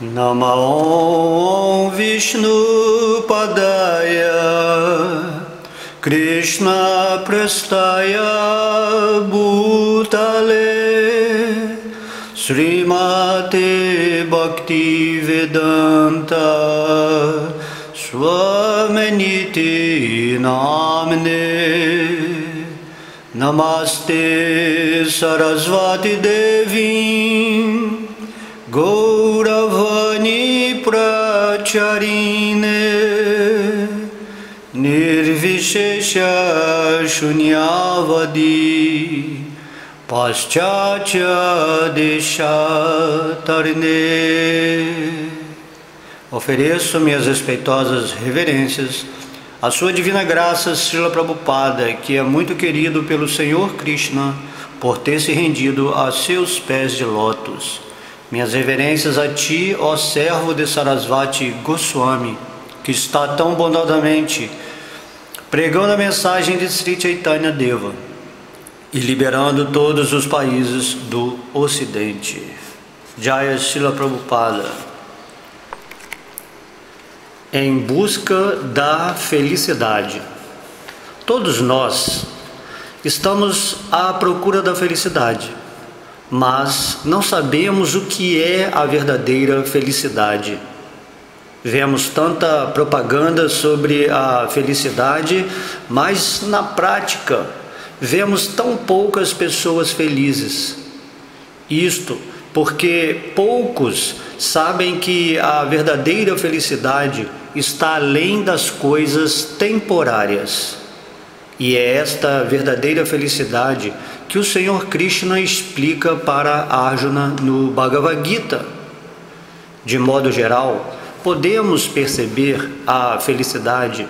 Namo Vishnu Padaya Krishna Prastaya Bhutale Srimate Bhakti Vedanta Swaminiti Namne Namaste Sarasvati Devim Gauravani Pracharine Nirvishesha Shunyavadi Paschatya Deshatarne. Ofereço minhas respeitosas reverências à Sua Divina Graça Srila Prabhupada, que é muito querido pelo Senhor Krishna por ter se rendido a seus pés de lótus. Minhas reverências a Ti, ó servo de Sarasvati Goswami, que está tão bondosamente pregando a mensagem de Sri Chaitanya Deva e liberando todos os países do Ocidente. Jaya Srila Prabhupada. Em busca da felicidade. Todos nós estamos à procura da felicidade, mas não sabemos o que é a verdadeira felicidade. Vemos tanta propaganda sobre a felicidade, mas na prática vemos tão poucas pessoas felizes. Isto porque poucos sabem que a verdadeira felicidade está além das coisas temporárias. E é esta verdadeira felicidade que o Senhor Krishna explica para Arjuna no Bhagavad Gita. De modo geral, podemos perceber a felicidade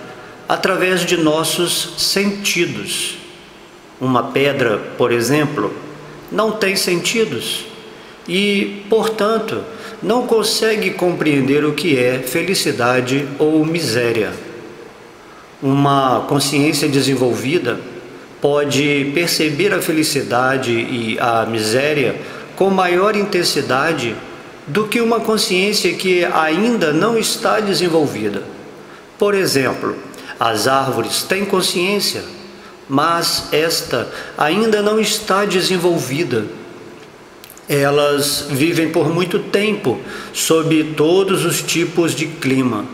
através de nossos sentidos. Uma pedra, por exemplo, não tem sentidos e, portanto, não consegue compreender o que é felicidade ou miséria. Uma consciência desenvolvida pode perceber a felicidade e a miséria com maior intensidade do que uma consciência que ainda não está desenvolvida. Por exemplo, as árvores têm consciência, mas esta ainda não está desenvolvida. Elas vivem por muito tempo sob todos os tipos de clima,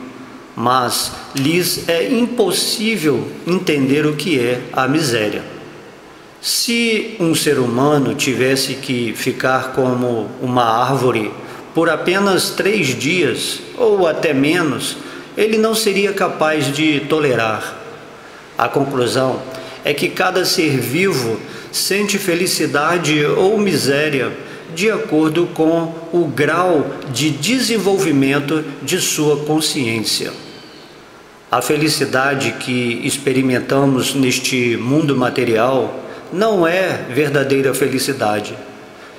mas lhes é impossível entender o que é a miséria. Se um ser humano tivesse que ficar como uma árvore por apenas 3 dias, ou até menos, ele não seria capaz de tolerar. A conclusão é que cada ser vivo sente felicidade ou miséria de acordo com o grau de desenvolvimento de sua consciência. A felicidade que experimentamos neste mundo material não é verdadeira felicidade.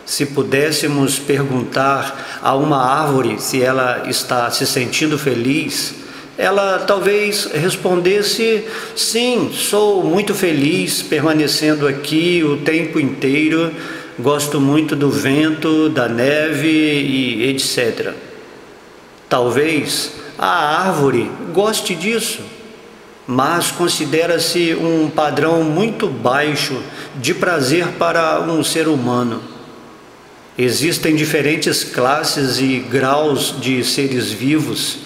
Se pudéssemos perguntar a uma árvore se ela está se sentindo feliz, ela talvez respondesse: sim, sou muito feliz permanecendo aqui o tempo inteiro, gosto muito do vento, da neve e etc. Talvez a árvore goste disso, mas considera-se um padrão muito baixo de prazer para um ser humano. Existem diferentes classes e graus de seres vivos,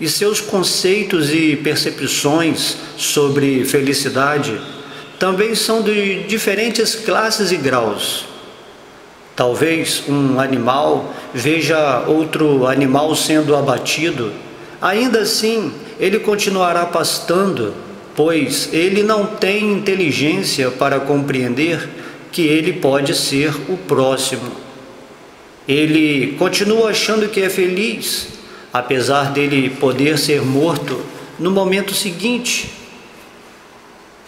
e seus conceitos e percepções sobre felicidade também são de diferentes classes e graus. Talvez um animal veja outro animal sendo abatido, ainda assim ele continuará pastando, pois ele não tem inteligência para compreender que ele pode ser o próximo. Ele continua achando que é feliz, apesar dele poder ser morto no momento seguinte.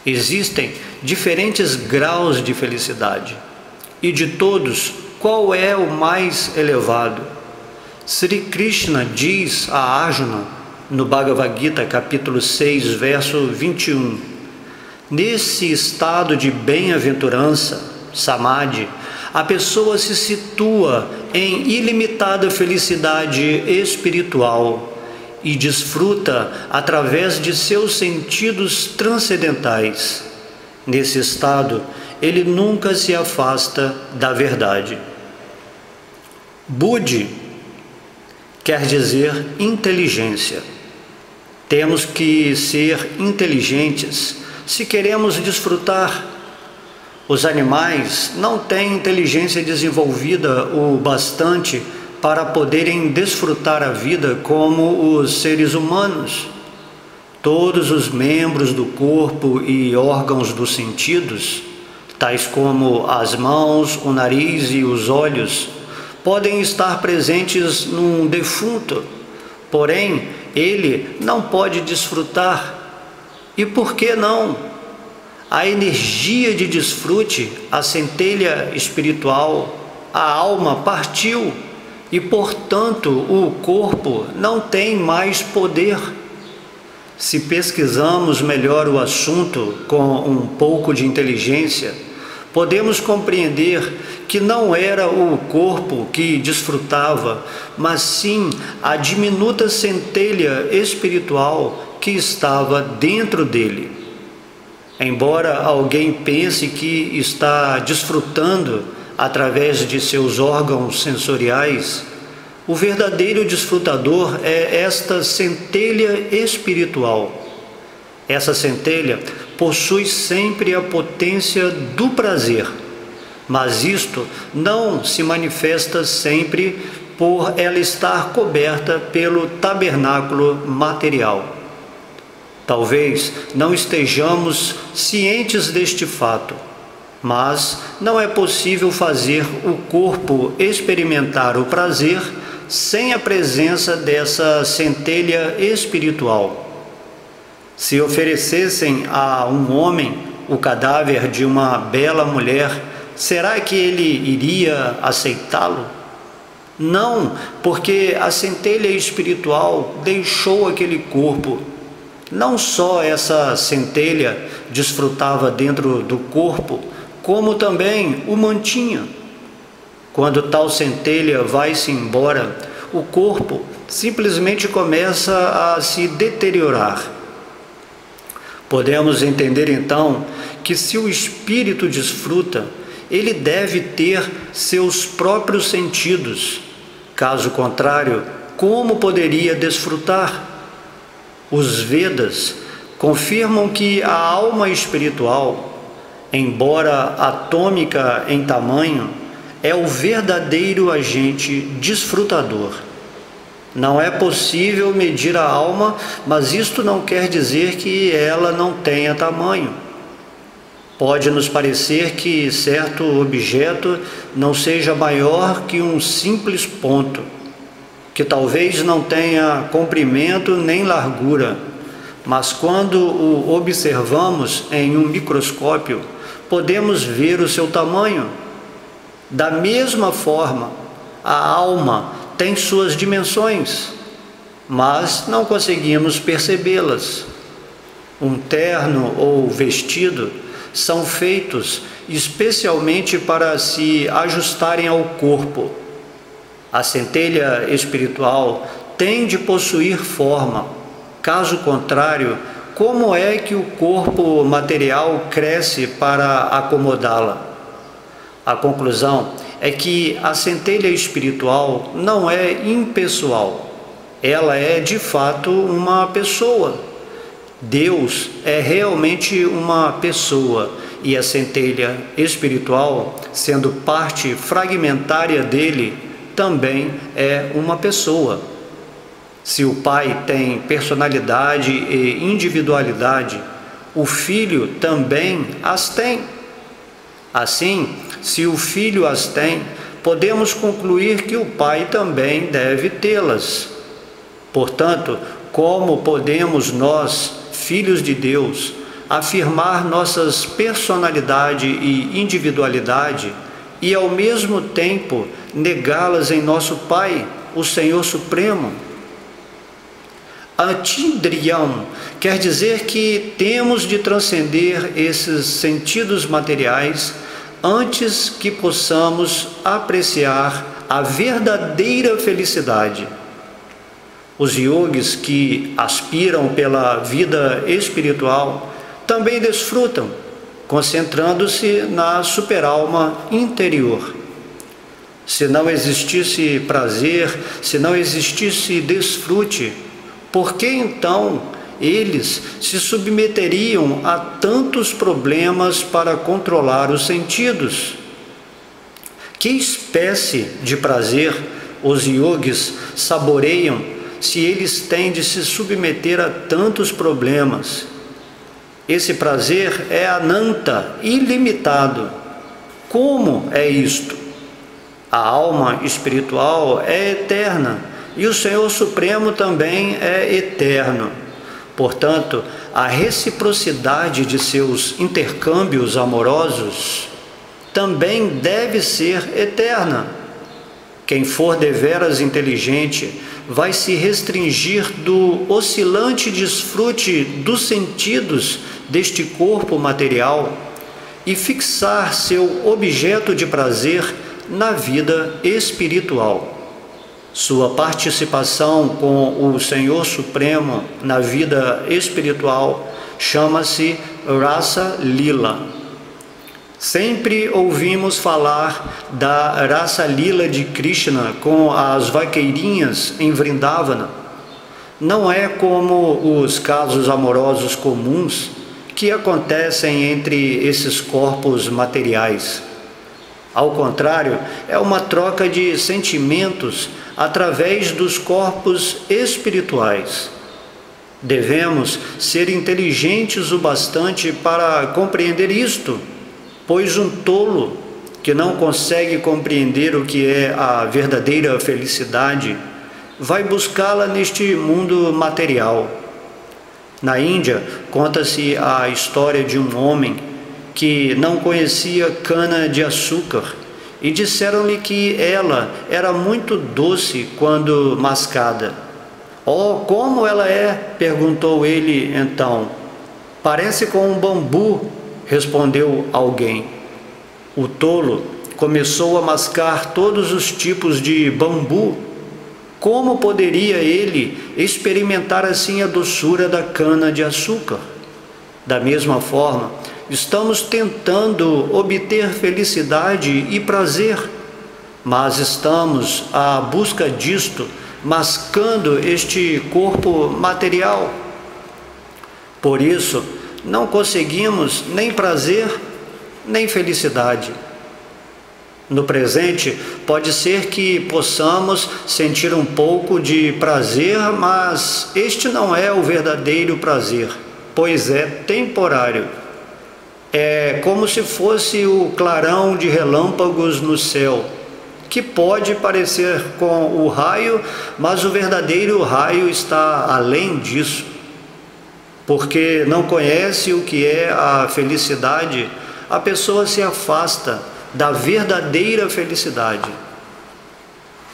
Existem diferentes graus de felicidade, e de todos, qual é o mais elevado? Sri Krishna diz a Arjuna, no Bhagavad Gita, capítulo 6, verso 21, nesse estado de bem-aventurança, Samadhi, a pessoa se situa em ilimitada felicidade espiritual e desfruta através de seus sentidos transcendentais. Nesse estado, ele nunca se afasta da verdade. Buddhi quer dizer inteligência. Temos que ser inteligentes se queremos desfrutar. Os animais não têm inteligência desenvolvida o bastante para poderem desfrutar a vida como os seres humanos. Todos os membros do corpo e órgãos dos sentidos, tais como as mãos, o nariz e os olhos, podem estar presentes num defunto, porém ele não pode desfrutar. E por que não? A energia de desfrute, a centelha espiritual, a alma partiu e, portanto, o corpo não tem mais poder. Se pesquisamos melhor o assunto com um pouco de inteligência, podemos compreender que não era o corpo que desfrutava, mas sim a diminuta centelha espiritual que estava dentro dele. Embora alguém pense que está desfrutando através de seus órgãos sensoriais, o verdadeiro desfrutador é esta centelha espiritual. Essa centelha possui sempre a potência do prazer, mas isto não se manifesta sempre por ela estar coberta pelo tabernáculo material. Talvez não estejamos cientes deste fato, mas não é possível fazer o corpo experimentar o prazer sem a presença dessa centelha espiritual. Se oferecessem a um homem o cadáver de uma bela mulher, será que ele iria aceitá-lo? Não, porque a centelha espiritual deixou aquele corpo. Não só essa centelha desfrutava dentro do corpo, como também o mantinha. Quando tal centelha vai-se embora, o corpo simplesmente começa a se deteriorar. Podemos entender então que se o espírito desfruta, ele deve ter seus próprios sentidos. Caso contrário, como poderia desfrutar? Os Vedas confirmam que a alma espiritual, embora atômica em tamanho, é o verdadeiro agente desfrutador. Não é possível medir a alma, mas isto não quer dizer que ela não tenha tamanho. Pode nos parecer que certo objeto não seja maior que um simples ponto, que talvez não tenha comprimento nem largura, mas quando o observamos em um microscópio, podemos ver o seu tamanho. Da mesma forma, a alma tem suas dimensões, mas não conseguimos percebê-las. Um terno ou vestido são feitos especialmente para se ajustarem ao corpo. A centelha espiritual tem de possuir forma. Caso contrário, como é que o corpo material cresce para acomodá-la? A conclusão é que a centelha espiritual não é impessoal. Ela é, de fato, uma pessoa. Deus é realmente uma pessoa e a centelha espiritual, sendo parte fragmentária dele, também é uma pessoa. Se o Pai tem personalidade e individualidade, o Filho também as tem. Assim, se o Filho as tem, podemos concluir que o Pai também deve tê-las. Portanto, como podemos nós, filhos de Deus, afirmar nossas personalidade e individualidade e, ao mesmo tempo, negá-las em nosso Pai, o Senhor Supremo? Atindriyam quer dizer que temos de transcender esses sentidos materiais antes que possamos apreciar a verdadeira felicidade. Os yogis que aspiram pela vida espiritual também desfrutam, concentrando-se na superalma interior. Se não existisse prazer, se não existisse desfrute, por que então eles se submeteriam a tantos problemas para controlar os sentidos? Que espécie de prazer os yogis saboreiam se eles têm de se submeter a tantos problemas? Esse prazer é ananta, ilimitado. Como é isto? A alma espiritual é eterna e o Senhor Supremo também é eterno. Portanto, a reciprocidade de seus intercâmbios amorosos também deve ser eterna. Quem for deveras inteligente vai se restringir do oscilante desfrute dos sentidos deste corpo material e fixar seu objeto de prazer na vida espiritual. Sua participação com o Senhor Supremo na vida espiritual chama-se Rasa Lila. Sempre ouvimos falar da Rasa Lila de Krishna com as vaqueirinhas em Vrindavana. Não é como os casos amorosos comuns que acontecem entre esses corpos materiais. Ao contrário, é uma troca de sentimentos através dos corpos espirituais. Devemos ser inteligentes o bastante para compreender isto, pois um tolo que não consegue compreender o que é a verdadeira felicidade vai buscá-la neste mundo material. Na Índia, conta-se a história de um homem que não conhecia cana-de-açúcar e disseram-lhe que ela era muito doce quando mascada. "Oh, como ela é?" perguntou ele então. "Parece com um bambu", respondeu alguém. O tolo começou a mascar todos os tipos de bambu. Como poderia ele experimentar assim a doçura da cana-de-açúcar? Da mesma forma, estamos tentando obter felicidade e prazer, mas estamos à busca disto, mascando este corpo material. Por isso, não conseguimos nem prazer, nem felicidade. No presente, pode ser que possamos sentir um pouco de prazer, mas este não é o verdadeiro prazer, pois é temporário. É como se fosse o clarão de relâmpagos no céu, que pode parecer com o raio, mas o verdadeiro raio está além disso. Porque não conhece o que é a felicidade, a pessoa se afasta da verdadeira felicidade.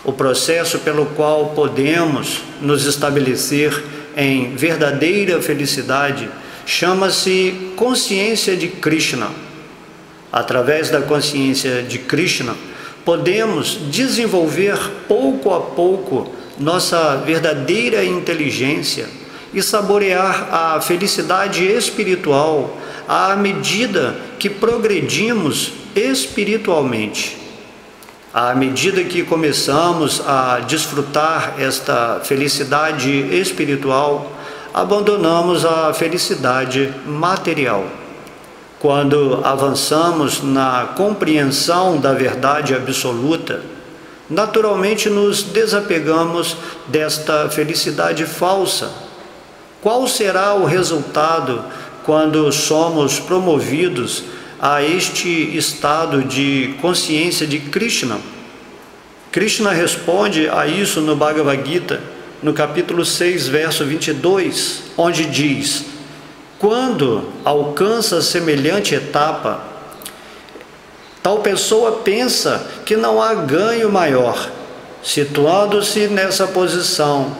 O processo pelo qual podemos nos estabelecer em verdadeira felicidade chama-se consciência de Krishna. Através da consciência de Krishna, podemos desenvolver pouco a pouco nossa verdadeira inteligência e saborear a felicidade espiritual à medida que progredimos espiritualmente. À medida que começamos a desfrutar esta felicidade espiritual, abandonamos a felicidade material. Quando avançamos na compreensão da verdade absoluta, naturalmente nos desapegamos desta felicidade falsa. Qual será o resultado quando somos promovidos a este estado de consciência de Krishna? Krishna responde a isso no Bhagavad Gita, no capítulo 6, verso 22, onde diz: quando alcança semelhante etapa, tal pessoa pensa que não há ganho maior. Situando-se nessa posição,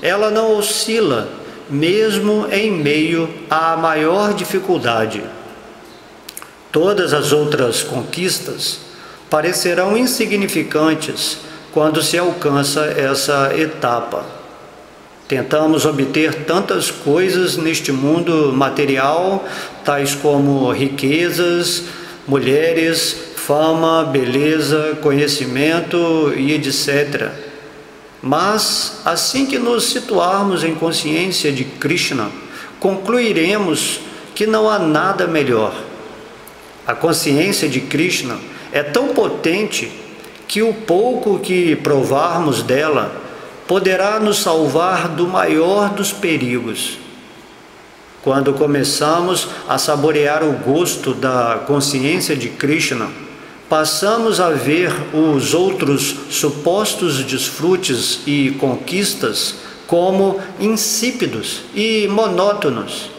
ela não oscila, mesmo em meio à maior dificuldade. Todas as outras conquistas parecerão insignificantes quando se alcança essa etapa. Tentamos obter tantas coisas neste mundo material, tais como riquezas, mulheres, fama, beleza, conhecimento e etc. Mas, assim que nos situarmos em consciência de Krishna, concluiremos que não há nada melhor. A consciência de Krishna é tão potente que o pouco que provarmos dela poderá nos salvar do maior dos perigos. Quando começamos a saborear o gosto da consciência de Krishna, passamos a ver os outros supostos desfrutes e conquistas como insípidos e monótonos.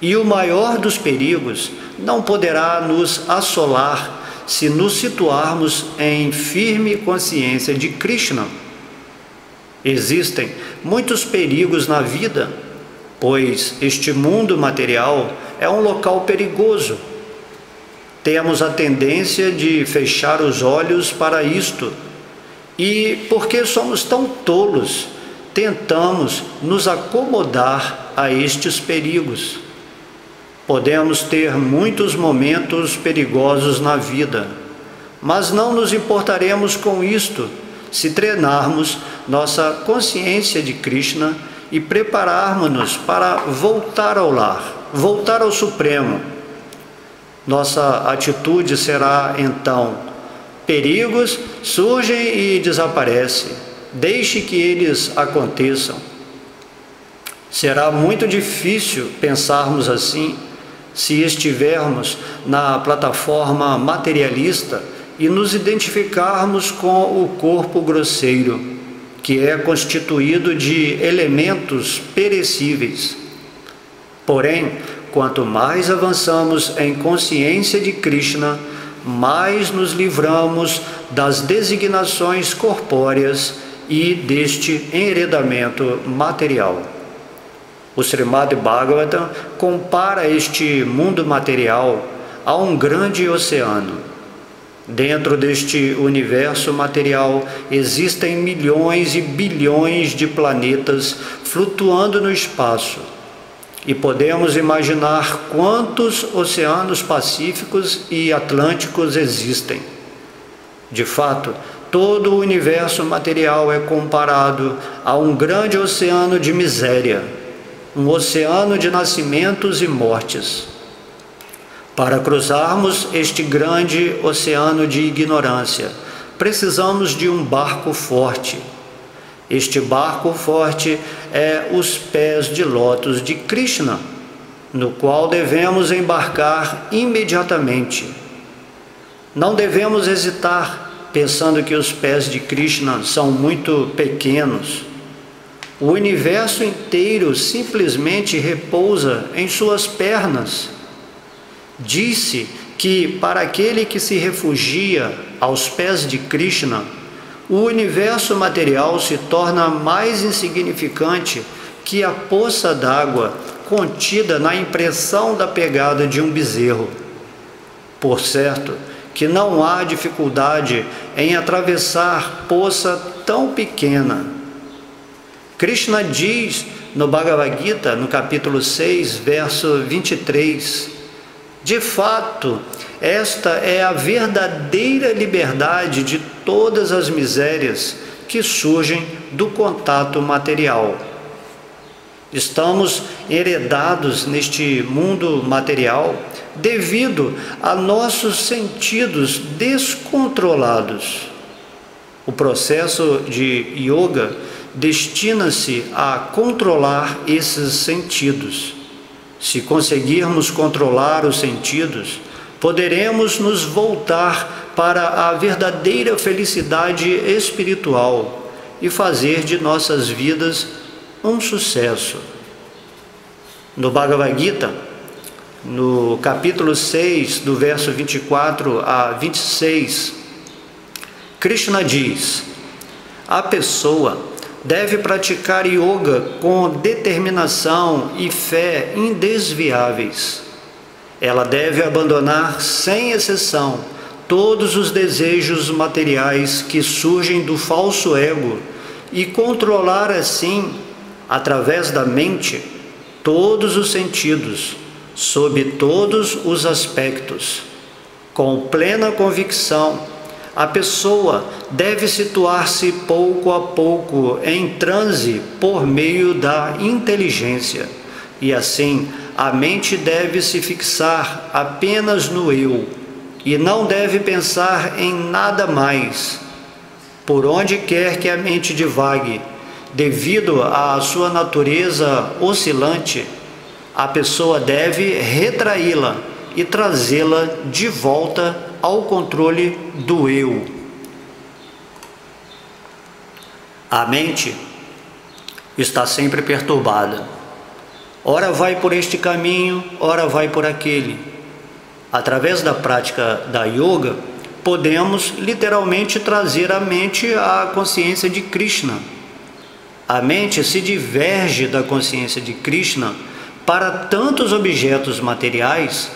E o maior dos perigos não poderá nos assolar se nos situarmos em firme consciência de Krishna. Existem muitos perigos na vida, pois este mundo material é um local perigoso. Temos a tendência de fechar os olhos para isto, e porque somos tão tolos, tentamos nos acomodar a estes perigos. Podemos ter muitos momentos perigosos na vida, mas não nos importaremos com isto se treinarmos nossa consciência de Krishna e prepararmos-nos para voltar ao lar, voltar ao Supremo. Nossa atitude será, então, perigos surgem e desaparecem, deixe que eles aconteçam. Será muito difícil pensarmos assim se estivermos na plataforma materialista e nos identificarmos com o corpo grosseiro, que é constituído de elementos perecíveis. Porém, quanto mais avançamos em consciência de Krishna, mais nos livramos das designações corpóreas e deste enredamento material. O Srimad Bhagavatam compara este mundo material a um grande oceano. Dentro deste universo material existem milhões e bilhões de planetas flutuando no espaço. E podemos imaginar quantos oceanos pacíficos e atlânticos existem. De fato, todo o universo material é comparado a um grande oceano de miséria, um oceano de nascimentos e mortes. Para cruzarmos este grande oceano de ignorância, precisamos de um barco forte. Este barco forte é os pés de lótus de Krishna, no qual devemos embarcar imediatamente. Não devemos hesitar, pensando que os pés de Krishna são muito pequenos. O universo inteiro simplesmente repousa em suas pernas. Disse que para aquele que se refugia aos pés de Krishna, o universo material se torna mais insignificante que a poça d'água contida na impressão da pegada de um bezerro. Por certo que não há dificuldade em atravessar poça tão pequena. Krishna diz no Bhagavad Gita, no capítulo 6, verso 23, de fato, esta é a verdadeira liberdade de todas as misérias que surgem do contato material. Estamos heredados neste mundo material devido a nossos sentidos descontrolados. O processo de yoga destina-se a controlar esses sentidos. Se conseguirmos controlar os sentidos, poderemos nos voltar para a verdadeira felicidade espiritual e fazer de nossas vidas um sucesso. No Bhagavad Gita, no capítulo 6, do verso 24 a 26, Krishna diz: a pessoa deve praticar yoga com determinação e fé indesviáveis. Ela deve abandonar, sem exceção, todos os desejos materiais que surgem do falso ego e controlar assim, através da mente, todos os sentidos, sob todos os aspectos. Com plena convicção, a pessoa deve situar-se pouco a pouco em transe por meio da inteligência, e assim a mente deve se fixar apenas no eu, e não deve pensar em nada mais. Por onde quer que a mente divague, devido à sua natureza oscilante, a pessoa deve retraí-la e trazê-la de volta ao controle do eu. A mente está sempre perturbada. Ora vai por este caminho, ora vai por aquele. Através da prática da yoga, podemos literalmente trazer a mente à consciência de Krishna. A mente se diverge da consciência de Krishna para tantos objetos materiais,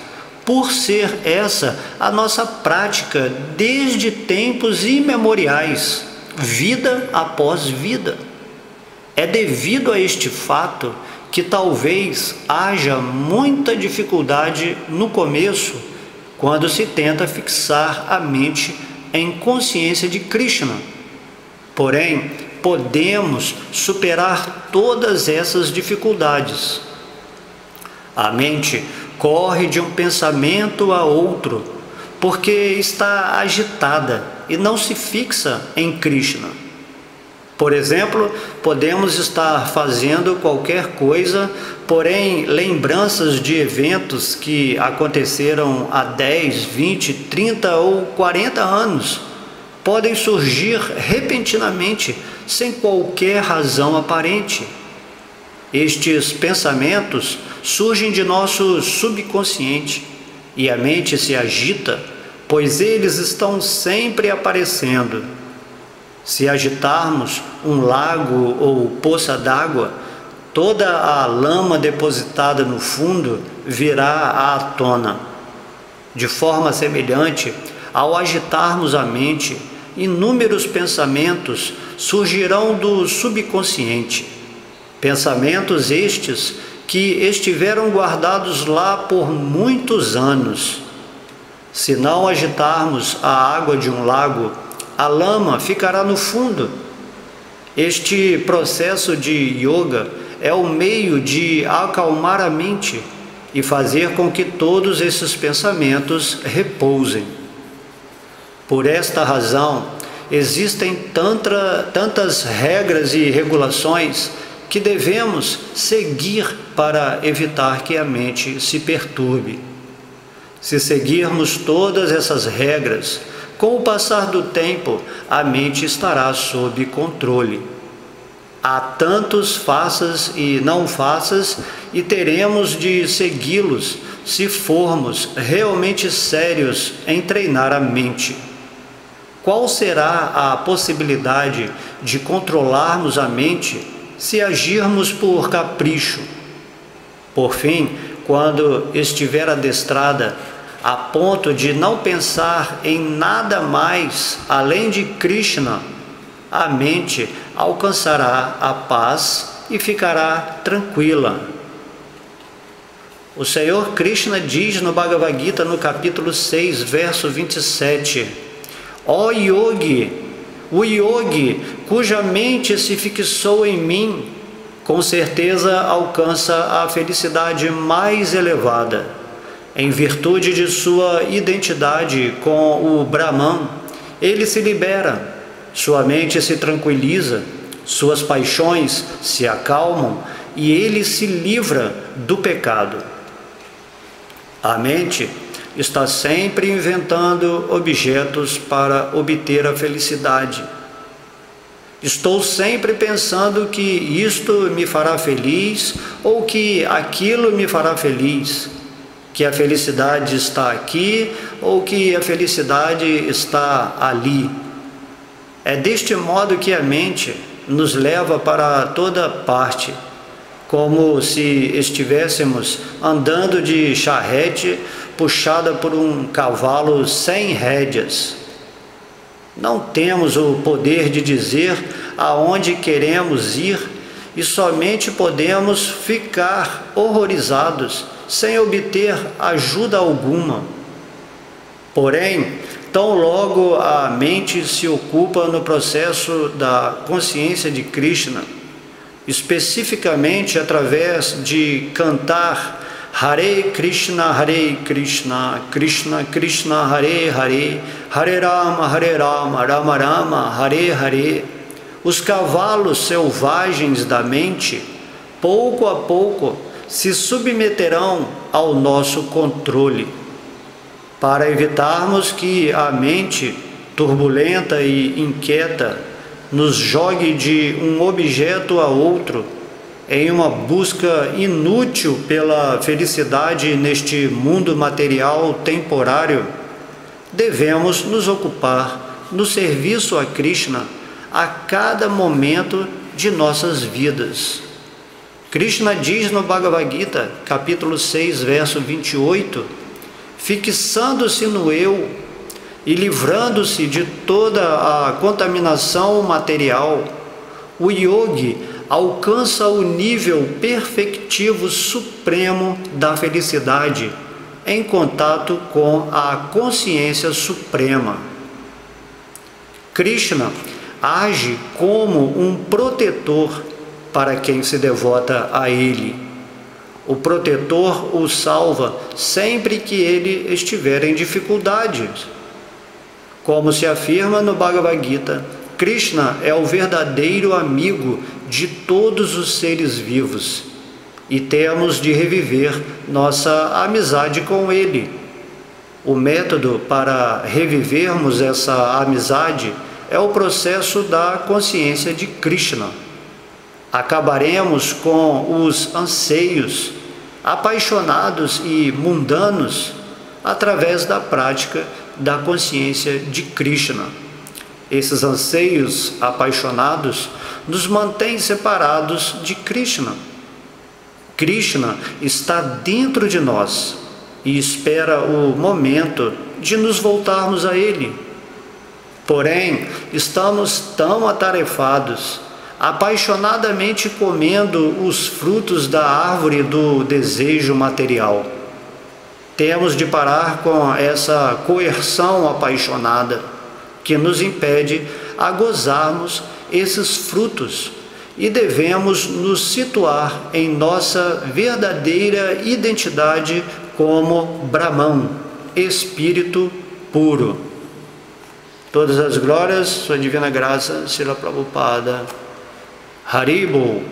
por ser essa a nossa prática desde tempos imemoriais, vida após vida. É devido a este fato que talvez haja muita dificuldade no começo, quando se tenta fixar a mente em consciência de Krishna. Porém, podemos superar todas essas dificuldades. A mente corre de um pensamento a outro, porque está agitada e não se fixa em Krishna. Por exemplo, podemos estar fazendo qualquer coisa, porém lembranças de eventos que aconteceram há 10, 20, 30 ou 40 anos podem surgir repentinamente, sem qualquer razão aparente. Estes pensamentos surgem de nosso subconsciente e a mente se agita, pois eles estão sempre aparecendo. Se agitarmos um lago ou poça d'água, toda a lama depositada no fundo virá à tona. De forma semelhante, ao agitarmos a mente, inúmeros pensamentos surgirão do subconsciente. Pensamentos estes que estiveram guardados lá por muitos anos. Se não agitarmos a água de um lago, a lama ficará no fundo. Este processo de yoga é o meio de acalmar a mente e fazer com que todos esses pensamentos repousem. Por esta razão, existem tantas regras e regulações que devemos seguir para evitar que a mente se perturbe. Se seguirmos todas essas regras, com o passar do tempo, a mente estará sob controle. Há tantos faças e não faças, e teremos de segui-los se formos realmente sérios em treinar a mente. Qual será a possibilidade de controlarmos a mente se agirmos por capricho? Por fim, quando estiver adestrada a ponto de não pensar em nada mais além de Krishna, a mente alcançará a paz e ficará tranquila. O Senhor Krishna diz no Bhagavad Gita, no capítulo 6, verso 27, ó yogi, o yogi cuja mente se fixou em mim, com certeza alcança a felicidade mais elevada. Em virtude de sua identidade com o Brahman, ele se libera, sua mente se tranquiliza, suas paixões se acalmam e ele se livra do pecado. A mente está sempre inventando objetos para obter a felicidade. Estou sempre pensando que isto me fará feliz ou que aquilo me fará feliz, que a felicidade está aqui ou que a felicidade está ali. É deste modo que a mente nos leva para toda parte, como se estivéssemos andando de charrete puxada por um cavalo sem rédeas. Não temos o poder de dizer aonde queremos ir e somente podemos ficar horrorizados sem obter ajuda alguma. Porém, tão logo a mente se ocupa no processo da consciência de Krishna, especificamente através de cantar Hare Krishna, Krishna Krishna, Hare Hare, Hare Rama, Rama Rama, Hare Hare, os cavalos selvagens da mente, pouco a pouco, se submeterão ao nosso controle, para evitarmos que a mente turbulenta e inquieta nos jogue de um objeto a outro em uma busca inútil pela felicidade neste mundo material temporário. Devemos nos ocupar no serviço a Krishna a cada momento de nossas vidas. Krishna diz no Bhagavad Gita, capítulo 6, verso 28, fixando-se no eu e livrando-se de toda a contaminação material, o yogi alcança o nível perfectivo supremo da felicidade em contato com a consciência suprema. Krishna age como um protetor para quem se devota a ele. O protetor o salva sempre que ele estiver em dificuldades. Como se afirma no Bhagavad Gita, Krishna é o verdadeiro amigo de todos os seres vivos e temos de reviver nossa amizade com ele. O método para revivermos essa amizade é o processo da consciência de Krishna. Acabaremos com os anseios apaixonados e mundanos através da prática da consciência de Krishna. Esses anseios apaixonados nos mantêm separados de Krishna. Krishna está dentro de nós e espera o momento de nos voltarmos a Ele. Porém, estamos tão atarefados, apaixonadamente comendo os frutos da árvore do desejo material. Temos de parar com essa coerção apaixonada que nos impede a gozarmos esses frutos e devemos nos situar em nossa verdadeira identidade como Brahman, Espírito puro. Todas as glórias, sua divina graça, Srila Prabhupada. Haribol.